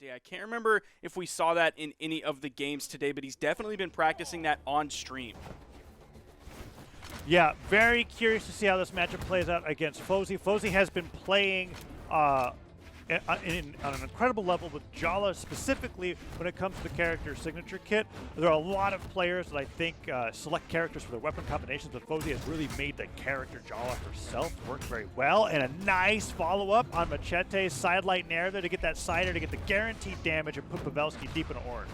day. I can't remember if we saw that in any of the games today, but he's definitely been practicing that on stream. Yeah, very curious to see how this matchup plays out against Fozey. Fozey has been playing on an incredible level with Brawlhalla, specifically when it comes to the character signature kit. There are a lot of players that I think select characters for their weapon combinations, but Fozey has really made the character Brawlhalla herself work very well. And a nice follow-up on Macheeete's sidelight nair there to get that sider, to get the guaranteed damage and put Pavelski deep in orange.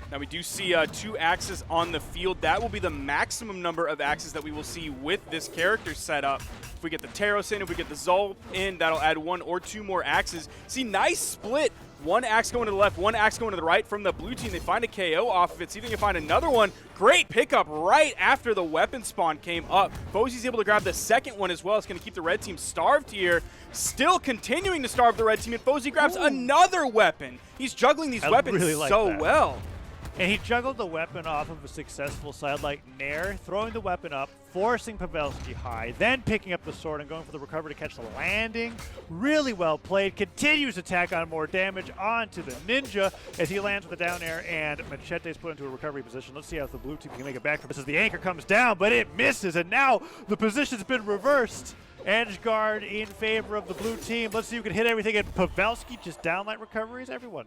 Now we do see 2 axes on the field. That will be the maximum number of axes that we will see with this character setup. If we get the Taros in, if we get the Zol in, that'll add 1 or 2 more axes. See, nice split. 1 axe going to the left, 1 axe going to the right from the blue team. They find a KO off of it. See if they can find another one. Great pickup right after the weapon spawn came up. Fozey's able to grab the second one as well. It's going to keep the red team starved here. Still continuing to starve the red team, and Fozey grabs another weapon. He's juggling these weapons really like so that. well. And he juggled the weapon off of a successful sidelight nair, throwing the weapon up, forcing Pavelski high, then picking up the sword and going for the recovery to catch the landing. Really well played. Continues to tack on more damage onto the Ninja as he lands with a down air, and Macheeete is put into a recovery position. Let's see how the blue team can make it back from this as the anchor comes down, but it misses, and now the position's been reversed. Edge guard in favor of the blue team. Let's see who can hit everything, and Pavelski just downlight recoveries everyone.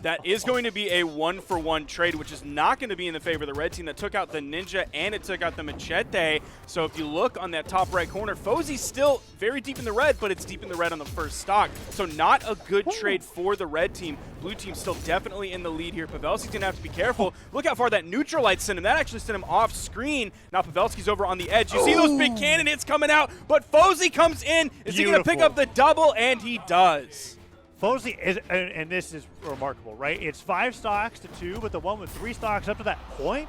That is going to be a 1-for-1 trade, which is not going to be in the favor of the red team that took out the Ninja and it took out the Macheeete. So if you look on that top right corner, Fozey's still very deep in the red, but it's deep in the red on the first stock. So not a good trade for the red team. Blue team's still definitely in the lead here. Pavelski's going to have to be careful. Look how far that neutral light sent him. That actually sent him off screen. Now Pavelski's over on the edge. You see those big cannon hits coming out, but Fozey comes in. Is he going to pick up the double? And he does. Fozey is, and this is remarkable, right? It's 5 stocks to 2, but the one with 3 stocks up to that point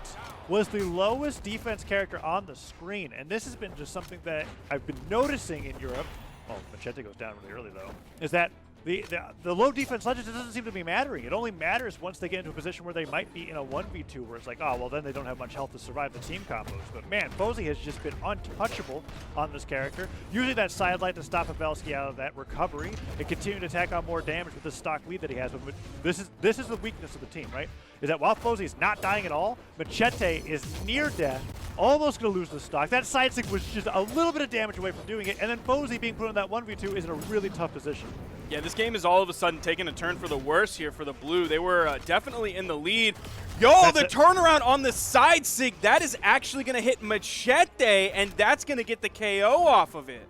was the lowest defense character on the screen. And this has been just something that I've been noticing in Europe. Oh, Macheeete goes down really early, though. Is that the low defense legends, it doesn't seem to be mattering. It only matters once they get into a position where they might be in a 1v2 where it's like, oh, well, then they don't have much health to survive the team combos. But man, Fozey has just been untouchable on this character. Using that sidelight to stop Pavelski out of that recovery and continue to tack on more damage with the stock lead that he has. But this is the weakness of the team, right? Is that while Fozey is not dying at all, Macheeete is near death, almost going to lose the stock. That side stick was just a little bit of damage away from doing it, and then Fozey being put in that 1v2 is in a really tough position. Yeah, this game is all of a sudden taking a turn for the worse here for the blue. They were definitely in the lead. Yo, the turnaround on the side sig, that is actually going to hit Macheeete, and that's going to get the KO off of it.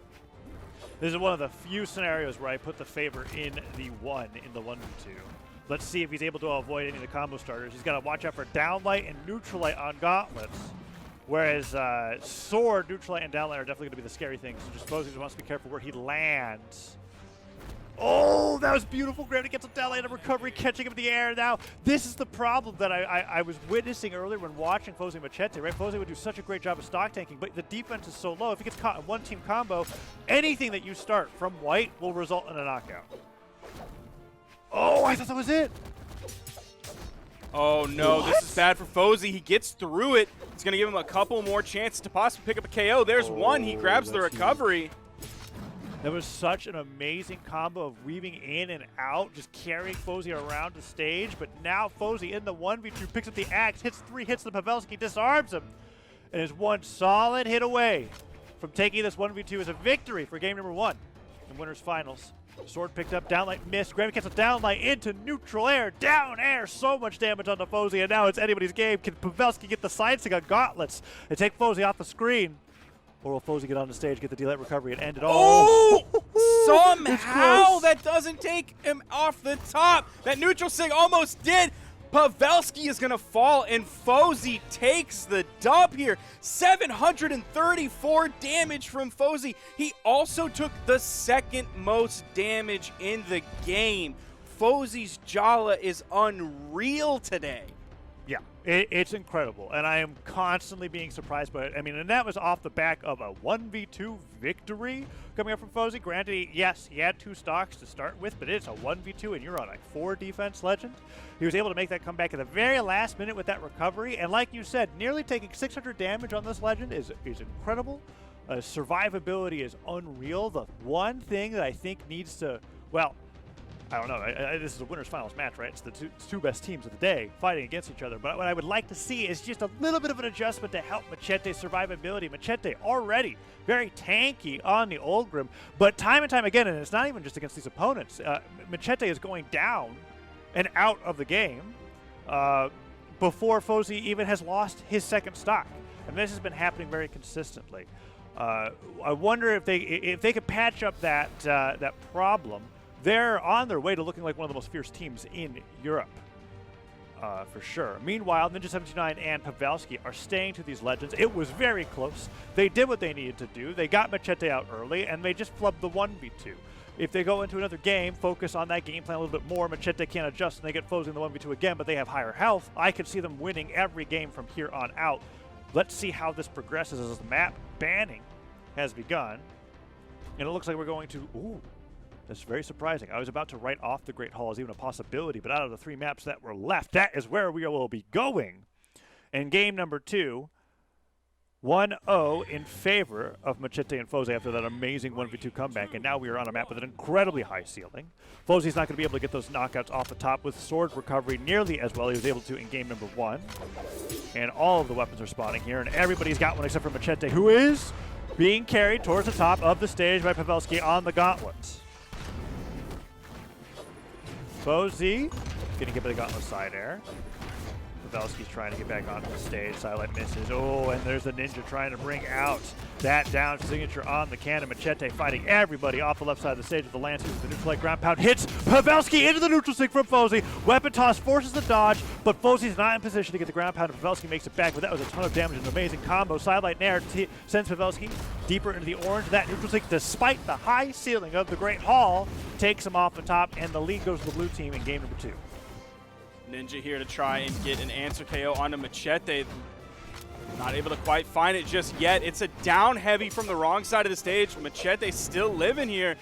This is one of the few scenarios where I put the favor in the 1 in the 1v2. Let's see if he's able to avoid any of the combo starters. He's got to watch out for downlight and neutral light on gauntlets. Whereas sword, neutral light, and downlight are definitely going to be the scary things. So just Fozey wants to be careful where he lands. Oh, that was beautiful. Gravity gets a downlight and recovery, catching him in the air. Now, this is the problem that I was witnessing earlier when watching Fozey Macheeete, right? Fozey would do such a great job of stock tanking, but the defense is so low. If he gets caught in one-team combo, anything that you start from white will result in a knockout. Oh, I thought that was it. Oh, no, This is bad for Fozey. He gets through it. It's going to give him a couple more chances to possibly pick up a KO. There's one. He grabs the recovery. Huge. That was such an amazing combo of weaving in and out, just carrying Fozey around the stage. But now Fozey in the 1v2 picks up the axe, hits 3 hits to Pavelski, disarms him, and is one solid hit away from taking this 1v2 as a victory for game number 1 in Winners Finals. Sword picked up, downlight missed. Gravity gets a downlight into neutral air, down air. So much damage on the Fozey, and now it's anybody's game. Can Pavelski get the side stick on gauntlets and take Fozey off the screen? Or will Fozey get on the stage, get the delay recovery, and end it all? Oh! Somehow that doesn't take him off the top. That neutral sig almost did. Pavelski is going to fall, and Fozey takes the dub here. 734 damage from Fozey. He also took the second most damage in the game. Fozey's Brawlhalla is unreal today. Yeah, it's incredible, and I am constantly being surprised by it. I mean, and that was off the back of a 1v2 victory coming up from Fozey. Granted, yes, he had 2 stocks to start with, but it's a 1v2, and you're on a 4 defense legend. He was able to make that comeback at the very last minute with that recovery, and like you said, nearly taking 600 damage on this legend is incredible. Survivability is unreal. The one thing that I think needs to, well, I don't know. This is a winners finals match, right? It's the two best teams of the day fighting against each other. But what I would like to see is just a little bit of an adjustment to help Macheeete's survivability. Macheeete already very tanky on the Old Grim, but time and time again, and it's not even just against these opponents, Macheeete is going down and out of the game before Fozey even has lost his second stock. And this has been happening very consistently. I wonder if they could patch up that problem. They're on their way to looking like one of the most fierce teams in Europe, for sure. Meanwhile, TheNinja729 and Pavelski are staying to these legends. It was very close. They did what they needed to do. They got Macheeete out early, and they just flubbed the 1v2. If they go into another game, focus on that game plan a little bit more, Macheeete can't adjust, and they get Fozey in the 1v2 again, but they have higher health. I could see them winning every game from here on out. Let's see how this progresses as the map banning has begun. And it looks like we're going to... Ooh. That's very surprising. I was about to write off the Great Hall as even a possibility, but out of the 3 maps that were left, that is where we will be going. In game number 2, 1-0 in favor of Macheeete and Fozey after that amazing 1v2 comeback, and now we are on a map with an incredibly high ceiling. Fozey's not going to be able to get those knockouts off the top with sword recovery nearly as well as he was able to in game number 1. And all of the weapons are spawning here, and everybody's got one except for Macheeete, who is being carried towards the top of the stage by Pavelski on the gauntlets. Fozey getting hit by the gauntlet side air. Pavelski's trying to get back onto the stage. Sidelight misses. Oh, and there's the Ninja trying to bring out that down signature on the cannon. Macheeete fighting everybody off the left side of the stage with the lance. Uses the neutral light ground pound. Hits Pavelski into the neutral stick from Fozey. Weapon toss forces the dodge, but Fozey's not in position to get the ground pound. Pavelski makes it back, but that was a ton of damage. An amazing combo. Sidelight nair sends Pavelski deeper into the orange. That neutral stick, despite the high ceiling of the Great Hall, takes him off the top, and the lead goes to the blue team in game number 2. Ninja here to try and get an answer KO onto Macheeete. Not able to quite find it just yet. It's a down heavy from the wrong side of the stage. Macheeete still living here.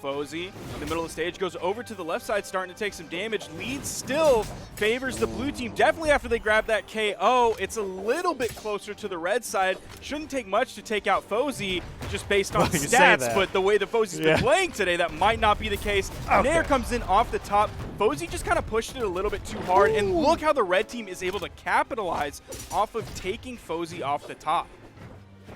Fozey in the middle of the stage goes over to the left side, starting to take some damage. Lead still favors the blue team. Definitely after they grab that KO, it's a little bit closer to the red side. Shouldn't take much to take out Fozey just based on stats, but the way the Fozey's been playing today, that might not be the case. Nair comes in off the top. Fozey just kind of pushed it a little bit too hard, and look how the red team is able to capitalize off of taking Fozey off the top.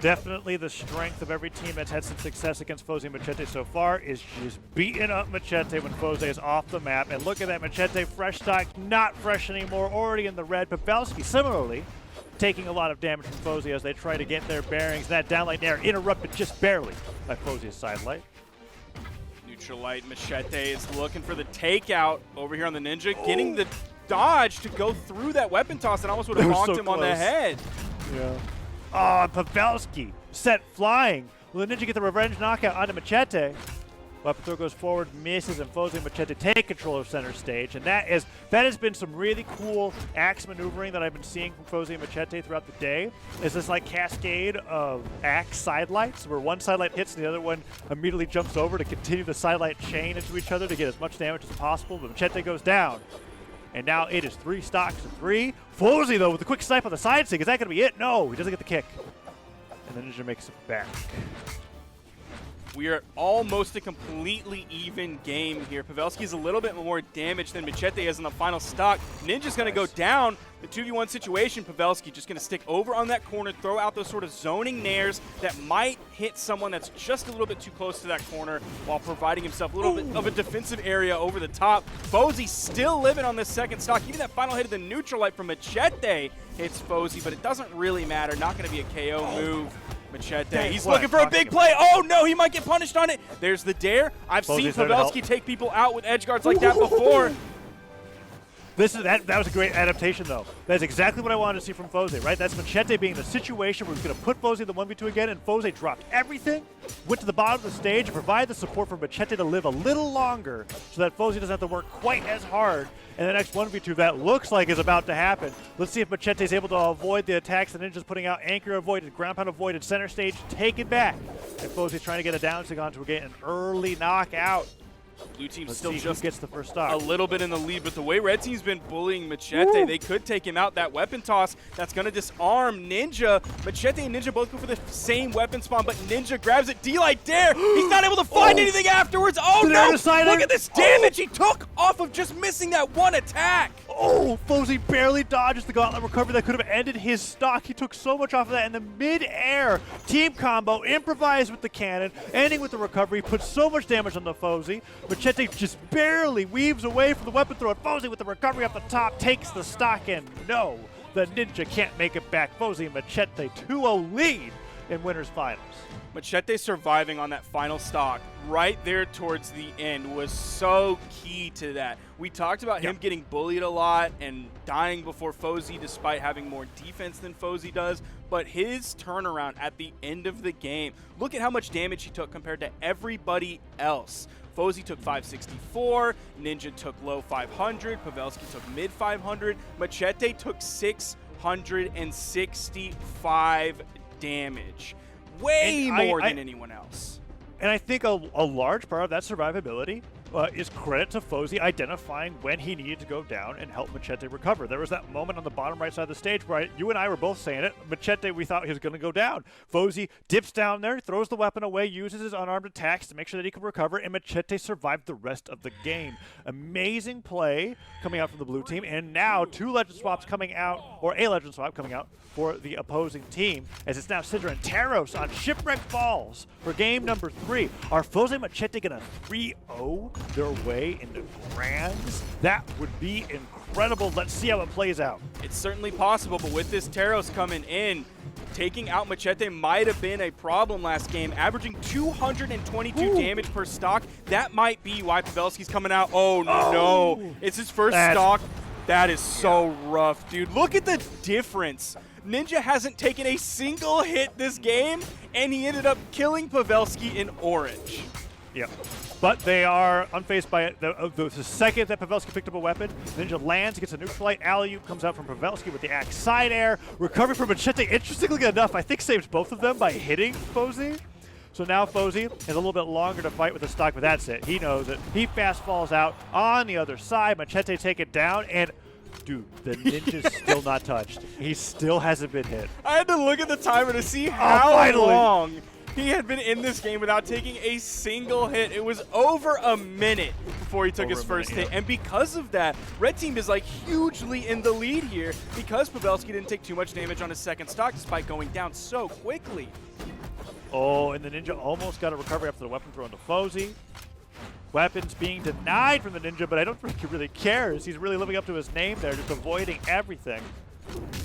Definitely the strength of every team that's had some success against Fozey and Macheeete so far is just beating up Macheeete when Fozey is off the map. And look at that, Macheeete fresh stock, not fresh anymore, already in the red. Pavelski similarly taking a lot of damage from Fozey as they try to get their bearings. That downlight nair interrupted just barely by Fozey's sidelight. Neutral light, Macheeete is looking for the takeout over here on the Ninja, getting the dodge to go through that weapon toss and almost would have honked him on the head. Yeah. Oh, Pavelski set flying. Will the Ninja get the revenge knockout onto Macheeete? Weapon throw goes forward, misses, and Fozey and Macheeete take control of center stage. And that has been some really cool axe maneuvering that I've been seeing from Fozey and Macheeete throughout the day. Is this like cascade of axe sidelights where one sidelight hits and the other one immediately jumps over to continue the sidelight chain into each other to get as much damage as possible. But Macheeete goes down. And now it is 3 stocks to 3. Fozey, though, with a quick snipe on the side stick. Is that going to be it? No, he doesn't get the kick. And then Ninja makes it back. We are almost a completely even game here. Pavelski is a little bit more damage than Macheeete is in the final stock. Ninja's going to go down. The 2v1 situation, Pavelski just going to stick over on that corner, throw out those sort of zoning nairs that might hit someone that's just a little bit too close to that corner while providing himself a little bit of a defensive area over the top. Fozey still living on this second stock. Even that final hit of the neutral light from Macheeete hits Fozey, but it doesn't really matter. Not going to be a KO move. Macheeete, he's looking for a big play. Oh no, he might get punished on it. There's the dare. I've seen Pavelski take people out with edge guards like that before. That was a great adaptation, though. That's exactly what I wanted to see from Fozey, right? That's Macheeete being in the situation where he's going to put Fozey in the 1v2 again, and Fozey dropped everything, went to the bottom of the stage, and provided the support for Macheeete to live a little longer so that Fozey doesn't have to work quite as hard in the next 1v2 that looks like is about to happen. Let's see if Macheete is able to avoid the attacks the Ninja's putting out. Anchor avoided, ground pound avoided, center stage taken back. And Fozey's trying to get a down sig onto get an early knockout. Blue team Let's still see just who gets the first a stock. little bit in the lead, but the way Red Team's been bullying Macheeete, they could take him out. That weapon toss, that's going to disarm Ninja. Macheeete and Ninja both go for the same weapon spawn, but Ninja grabs it. D-Light dare. He's not able to find anything afterwards. Oh no! Look at this damage he took off of just missing that one attack. Oh, Fozey barely dodges the gauntlet recovery that could have ended his stock. He took so much off of that in the mid-air. Team combo, improvised with the cannon, ending with the recovery, puts so much damage on the Fozey. Macheeete just barely weaves away from the weapon throw, and Fozey with the recovery off the top takes the stock, and no, the Ninja can't make it back. Fozey and Macheeete 2-0 lead in winners finals. Macheeete surviving on that final stock right there towards the end was so key to that. We talked about him getting bullied a lot and dying before Fozey despite having more defense than Fozey does, but his turnaround at the end of the game, look at how much damage he took compared to everybody else. Fozey took 564, Ninja took low 500, Pavelski took mid 500, Macheeete took 665 damage. Way more than anyone else. And I think a large part of that survivability is credit to Fozey identifying when he needed to go down and help Macheeete recover. There was that moment on the bottom right side of the stage where you and I were both saying it. Macheeete, we thought he was going to go down. Fozey dips down there, throws the weapon away, uses his unarmed attacks to make sure that he can recover, and Macheeete survived the rest of the game. Amazing play coming out from the blue team, and now two legend swaps coming out, or a legend swap coming out for the opposing team, as it's now Sidra and Taros on Shipwreck Falls for game number 3. Are Fozey and Macheeete going to 3-0 their way into grands? That would be incredible. Let's see how it plays out. It's certainly possible, but with this Taros coming in, taking out Macheeete might have been a problem last game, averaging 222 damage per stock. That might be why Pavelski's coming out. Oh no, it's his first stock. That is so rough, dude. Look at the difference. Ninja hasn't taken a single hit this game, and he ended up killing Pavelski in orange. Yep. But they are unfazed by it. The second that Pavelski picked up a weapon, Ninja lands, gets a neutralite. Alley-oop comes out from Pavelski with the axe side air. Recovery from Macheeete, interestingly enough, I think saves both of them by hitting Fozey. So now Fozey has a little bit longer to fight with the stock, but that's it. He knows it. He fast falls out on the other side. Macheeete take it down, and dude, the Ninja's still not touched. He still hasn't been hit. I had to look at the timer to see how long he had been in this game without taking a single hit. It was over a minute before he took his first hit. And because of that, Red Team is like hugely in the lead here because Pavelski didn't take too much damage on his second stock despite going down so quickly. Oh, and the Ninja almost got a recovery after the weapon thrown to Fozey. Weapons being denied from the Ninja, but I don't think he really cares. He's really living up to his name there, just avoiding everything.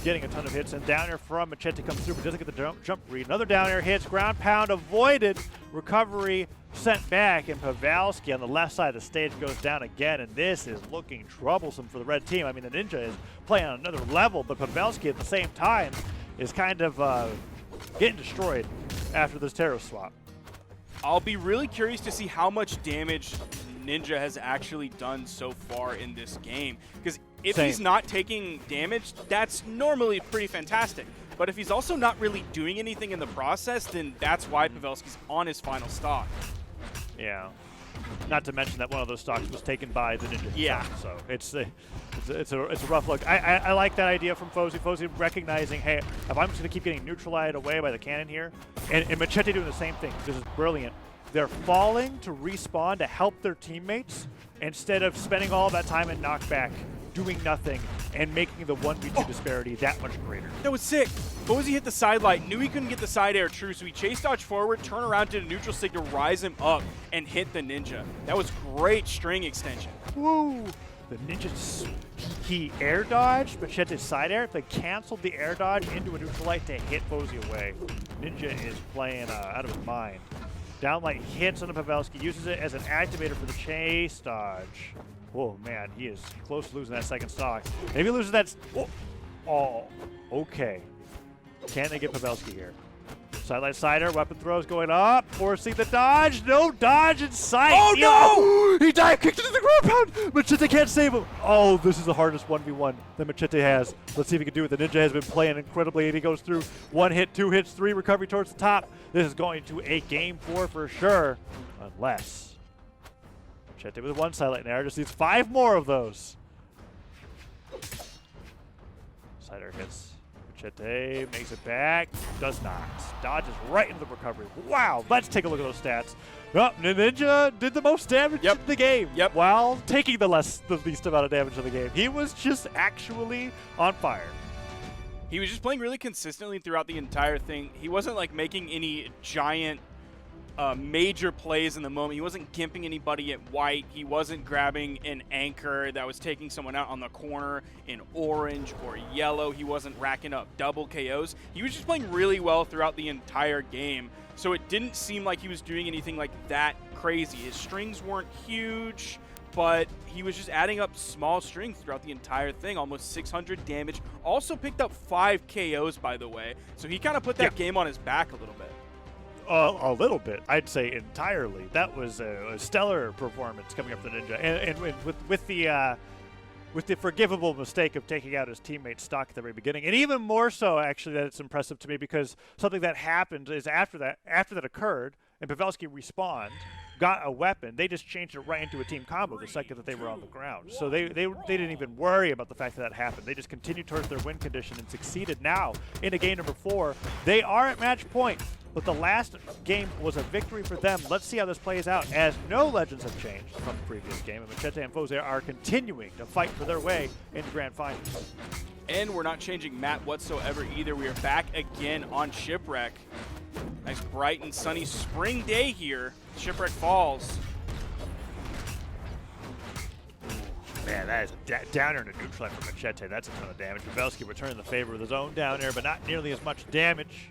Getting a ton of hits, and down air from Macheeete comes through, but doesn't get the jump read. Another down air hits, ground pound avoided, recovery sent back, and Pavelski on the left side of the stage goes down again, and this is looking troublesome for the red team. I mean, the Ninja is playing on another level, but Pavelski at the same time is kind of getting destroyed after this Taros swap. I'll be really curious to see how much damage Ninja has actually done so far in this game. Because if he's not taking damage, that's normally pretty fantastic. But if he's also not really doing anything in the process, then that's why Pavelski's on his final stock. Yeah. Not to mention that one of those stocks was taken by the Ninja. Yeah. So it's a rough look. I like that idea from Fozey. Fozey recognizing, hey, if I'm just going to keep getting neutralized away by the cannon here, and Macheeete doing the same thing. This is brilliant. They're falling to respawn to help their teammates instead of spending all that time in knockback, doing nothing, and making the 1v2 disparity that much greater. That was sick. Fozey hit the side light, knew he couldn't get the side air true, so he chase dodge forward, turn around, did a neutral sig to rise him up, and hit the Ninja. That was great string extension. Woo! The Ninja, he air dodged Macheete's side air, but canceled the air dodge into a neutral light to hit Fozey away. Ninja is playing out of his mind. Downlight hits on the Pavelski, uses it as an activator for the chase dodge. Oh man, he is close to losing that second stock. Maybe he loses that. Oh, okay. Can they get Pavelski here? Sidelight sider, weapon throws going up, forcing the dodge. No dodge in sight. Oh no! He dive kicked into the ground pound. Macheeete can't save him. Oh, this is the hardest 1v1 that Macheeete has. Let's see if he can do it. The Ninja has been playing incredibly, and he goes through 1 hit, 2 hits, 3 recovery towards the top. This is going to a game 4 for sure, unless Macheeete with one silent nair. Just needs 5 more of those. Cider hits Macheeete, makes it back, does not. Dodges right into the recovery. Wow, let's take a look at those stats. Oh, TheNinja did the most damage in the game while taking the least amount of damage in the game. He was just actually on fire. He was just playing really consistently throughout the entire thing. He wasn't like making any giant major plays in the moment. He wasn't gimping anybody at white. He wasn't grabbing an anchor that was taking someone out on the corner in orange or yellow. He wasn't racking up double KOs. He was just playing really well throughout the entire game. So it didn't seem like he was doing anything like that crazy. His strings weren't huge, but he was just adding up small strings throughout the entire thing. Almost 600 damage. Also picked up 5 KOs, by the way. So he kind of put that game on his back a little bit. A little bit, I'd say entirely. That was a stellar performance coming up from TheNinja, and with the forgivable mistake of taking out his teammate Stock at the very beginning, and even more so, actually, that it's impressive to me because something that happened is after that occurred, and Pavelski respawned, got a weapon, they just changed it right into a team combo the second that they were on the ground. So they didn't even worry about the fact that happened. They just continued towards their win condition and succeeded. Now, into game number 4, they are at match point, but the last game was a victory for them. Let's see how this plays out, as no legends have changed from the previous game, and Macheeete and Fozey are continuing to fight for their way into Grand Finals. And we're not changing map whatsoever either. We are back again on Shipwreck. Nice bright and sunny spring day here. Shipwreck Falls. Man, that is a downer and a neutral for Macheeete. That's a ton of damage. Pavelski returning the favor with his own down air, but not nearly as much damage.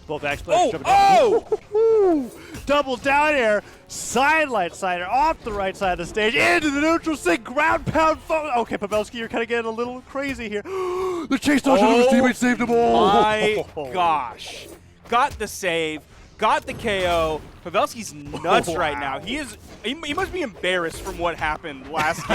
Both axe players jumping down. Double down air, sideline cider off the right side of the stage, into the neutral sink, ground pound. Okay, Pavelski, you're kind of getting a little crazy here. The chase dodge of his teammate saved him all. My gosh. Got the save, got the KO. Pavelski's nuts right now. He must be embarrassed from what happened last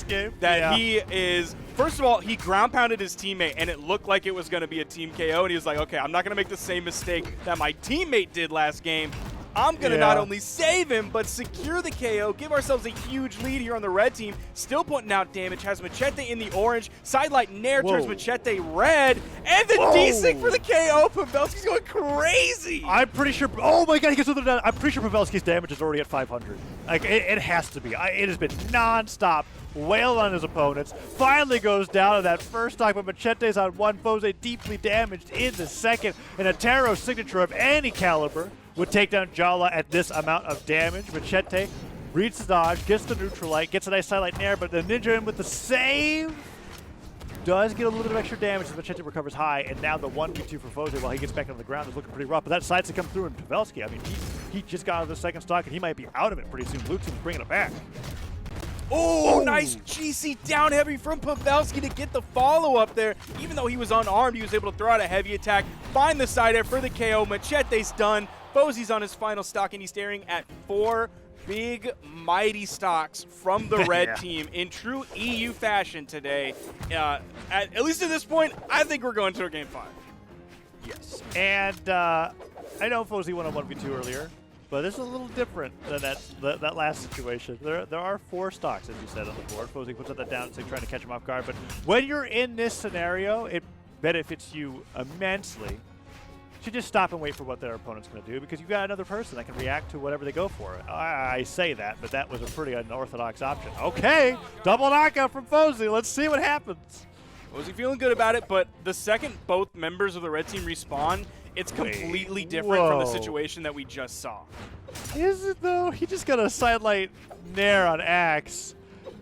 game. He is, first of all, he ground pounded his teammate and it looked like it was going to be a team KO, and he was like, okay, I'm not going to make the same mistake that my teammate did last game. I'm going to not only save him, but secure the KO, give ourselves a huge lead here on the red team. Still putting out damage, has Macheeete in the orange. Sidelight Nair turns Macheeete red, and the D-Sync for the KO. Pavelski's going crazy. I'm pretty sure, oh my god, he gets another down. I'm pretty sure Pavelski's damage is already at 500. Like, it has to be. It has been non-stop. Wailed on his opponents. Finally goes down to that first stock, but Macheete's on one. Fozey deeply damaged in the second. And a Taro signature of any caliber would take down Brawlhalla at this amount of damage. Macheeete reads the dodge, gets the neutral light, gets a nice sidelight nair, but the Ninja in with the save does get a little bit of extra damage as Macheeete recovers high, and now the 1v2 for Fozey while he gets back on the ground is looking pretty rough. But that sides to come through in Pavelski. I mean, he just got out of the second stock, and he might be out of it pretty soon. Blue team's bringing it back. Oh, nice GC down heavy from Pavelski to get the follow-up there. Even though he was unarmed, he was able to throw out a heavy attack, find the side air for the KO. Macheete's done. Fozey's on his final stock, and he's staring at 4 big, mighty stocks from the red team in true EU fashion today. At least at this point, I think we're going to a Game 5. Yes. And I know Fozey won a 1v2 earlier, but this is a little different than that last situation. There are 4 stocks, as you said, on the board. Fozey puts that down, so trying to catch him off guard. But when you're in this scenario, it benefits you immensely to just stop and wait for what their opponent's going to do, because you've got another person that can react to whatever they go for. I say that, but that was a pretty unorthodox option. Okay, double knockout from Fozey. Let's see what happens. Fozey feeling good about it, but the second both members of the red team respawn, it's completely different from the situation that we just saw. Is it, though? He just got a sidelight nair on Axe,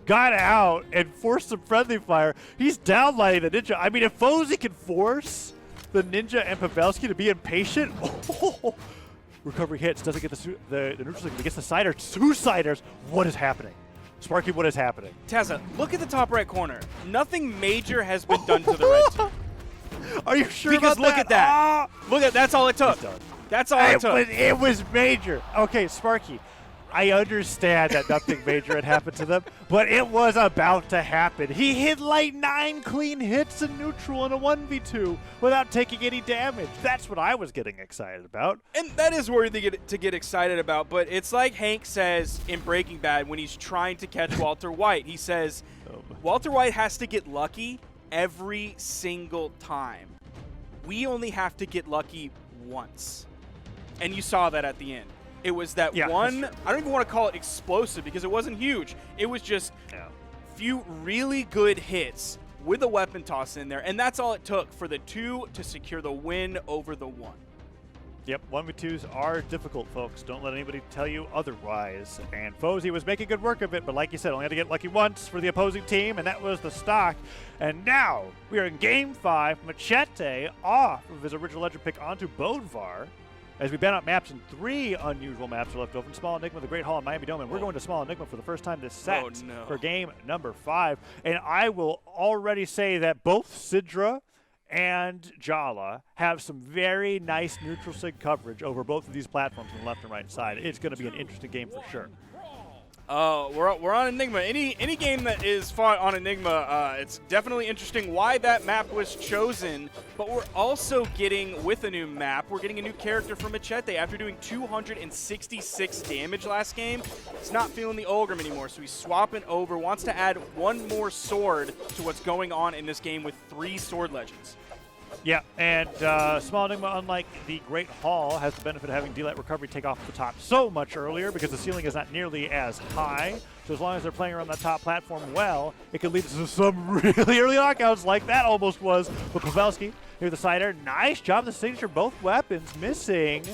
got out, and forced some friendly fire. He's downlighting the Ninja. I mean, if Fozey can force the Ninja and Pavelski to be impatient. Recovery hits, doesn't get the neutral, but gets the cider. 2 ciders. What is happening? Sparky, what is happening? Tazza, look at the top right corner. Nothing major has been done to the red team. Are you sure because about look at that. Look at that's all it took. That's all it took. It was major. Okay, Sparky. I understand that nothing major had happened to them, but it was about to happen. He hit like 9 clean hits in neutral in a 1v2 without taking any damage. That's what I was getting excited about. And that is worthy to get excited about, but it's like Hank says in Breaking Bad when he's trying to catch Walter White. He says, Walter White has to get lucky every single time. We only have to get lucky once. And you saw that at the end. It was that one, I don't even want to call it explosive because it wasn't huge. It was just few really good hits with a weapon toss in there, and that's all it took for the 2 to secure the win over the 1. Yep, 1v2s are difficult, folks. Don't let anybody tell you otherwise. And Fozey was making good work of it, but like you said, only had to get lucky once for the opposing team, and that was the stock. And now we are in Game 5. Macheeete off of his original legend pick onto Bodvar. As we ban out maps, and 3 unusual maps are left open. Small Enigma, the Great Hall, and Miami Dome. And we're going to Small Enigma for the first time this set for game number 5. And I will already say that both Sidra and Jala have some very nice neutral sig coverage over both of these platforms on the left and right side. It's going to be an interesting game for sure. We're on Enigma. Any game that is fought on Enigma, it's definitely interesting why that map was chosen. But we're also getting, with a new map, we're getting a new character for Macheeete. After doing 266 damage last game, he's not feeling the Olgrim anymore, so he's swapping over. Wants to add 1 more sword to what's going on in this game with 3 sword legends. Yeah, and Small Enigma, unlike the Great Hall, has the benefit of having D-Light Recovery take off the top so much earlier because the ceiling is not nearly as high. So as long as they're playing around that top platform well, it could lead to some really early knockouts like that almost was with Pavelski near the side air. Nice job, the signature, both weapons missing.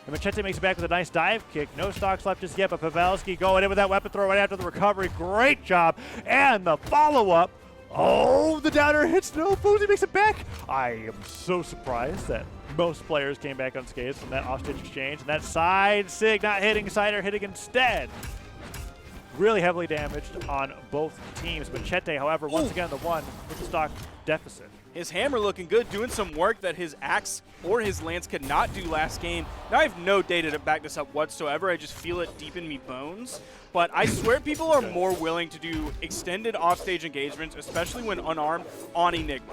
And Macheeete makes it back with a nice dive kick. No stocks left just yet, but Pavelski going in with that weapon throw right after the recovery. Great job. And the follow-up. Oh, the downer hits. No, Fozey makes it back. I am so surprised that most players came back unscathed from that offstage exchange. And that side sig not hitting, side air hitting instead. Really heavily damaged on both teams. Macheeete, however, once again the one with the stock deficit. His hammer looking good, doing some work that his axe or his lance could not do last game. Now I have no data to back this up whatsoever. I just feel it deep in me bones. But I swear people are more willing to do extended offstage engagements, especially when unarmed, on Enigma.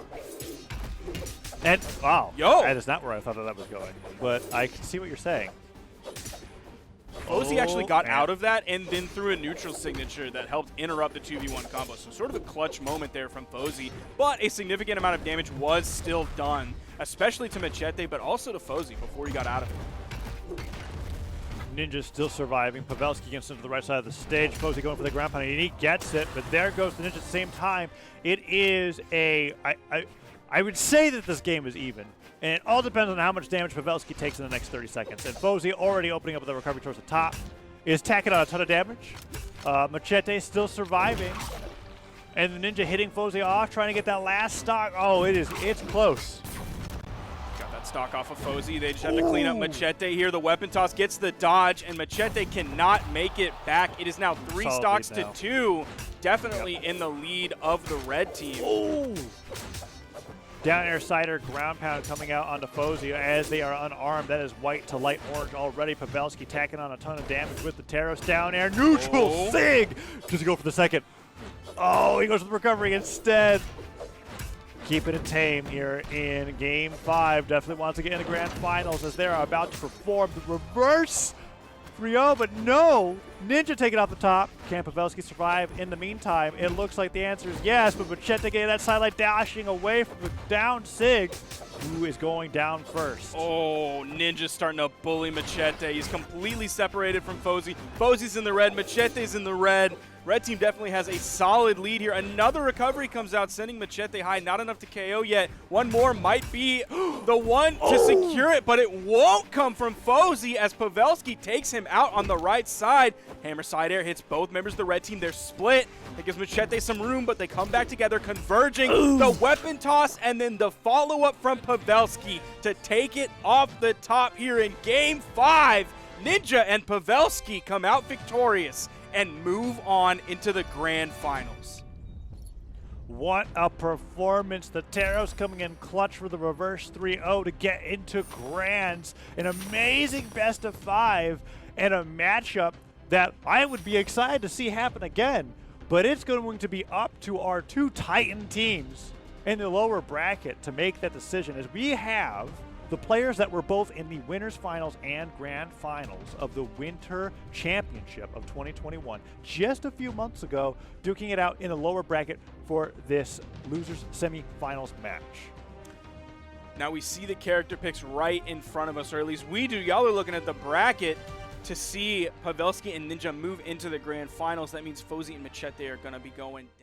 And, wow, Yo. That is not where I thought that was going. But I can see what you're saying. Fozey actually got out of that and then threw a neutral signature that helped interrupt the 2v1 combo. So sort of a clutch moment there from Fozey, but a significant amount of damage was still done, especially to Macheeete, but also to Fozey before he got out of it. Ninja still surviving. Pavelski gets into the right side of the stage. Fozey going for the ground pound, and he gets it, but there goes the Ninja at the same time. It is a... I would say that this game is even. And it all depends on how much damage Pavelski takes in the next 30 seconds. And Fozey already opening up with the recovery towards the top is tacking on a ton of damage. Macheeete still surviving. And the Ninja hitting Fozey off, trying to get that last stock. Oh, it's close. Got that stock off of Fozey. They just have to clean up Macheeete here. The weapon toss gets the dodge, and Macheeete cannot make it back. It is now 3 Solid stocks lead to now. 2. Definitely in the lead of the red team. Oh! Down air cider ground pound coming out onto Fozey as they are unarmed. That is white to light orange already. Pavelski tacking on a ton of damage with the Taros. Down air neutral sig. Does he go for the second? Oh, he goes for the recovery instead. Keeping it tame here in Game 5. Definitely wants to get in the grand finals as they are about to perform the reverse 3-0, but no. Ninja taking off the top. Can Pavelski survive? In the meantime, it looks like the answer is yes, but Macheeete getting that sidelight dashing away from the down sig, who is going down first. Oh, Ninja's starting to bully Macheeete. He's completely separated from Fozey. Fozey's in the red, Macheete's in the red. Red team definitely has a solid lead here. Another recovery comes out, sending Macheeete high. Not enough to KO yet. One more might be the one to secure it, but it won't come from Fozey as Pavelski takes him out on the right side. Hammer side air hits both members of the red team. They're split. It gives Macheeete some room, but they come back together, converging. The weapon toss and then the follow-up from Pavelski to take it off the top here in Game 5. Ninja and Pavelski come out victorious and move on into the grand finals. What a performance. The Taros coming in clutch for the reverse 3-0 to get into grands. An amazing best of 5 and a matchup that I would be excited to see happen again, but it's going to be up to our two Titan teams in the lower bracket to make that decision, as we have the players that were both in the winners finals and grand finals of the Winter Championship of 2021 just a few months ago, duking it out in the lower bracket for this losers semifinals match. Now we see the character picks right in front of us, or at least we do. Y'all are looking at the bracket to see Pavelski and Ninja move into the grand finals. That means Fozey and Macheeete are going to be going down.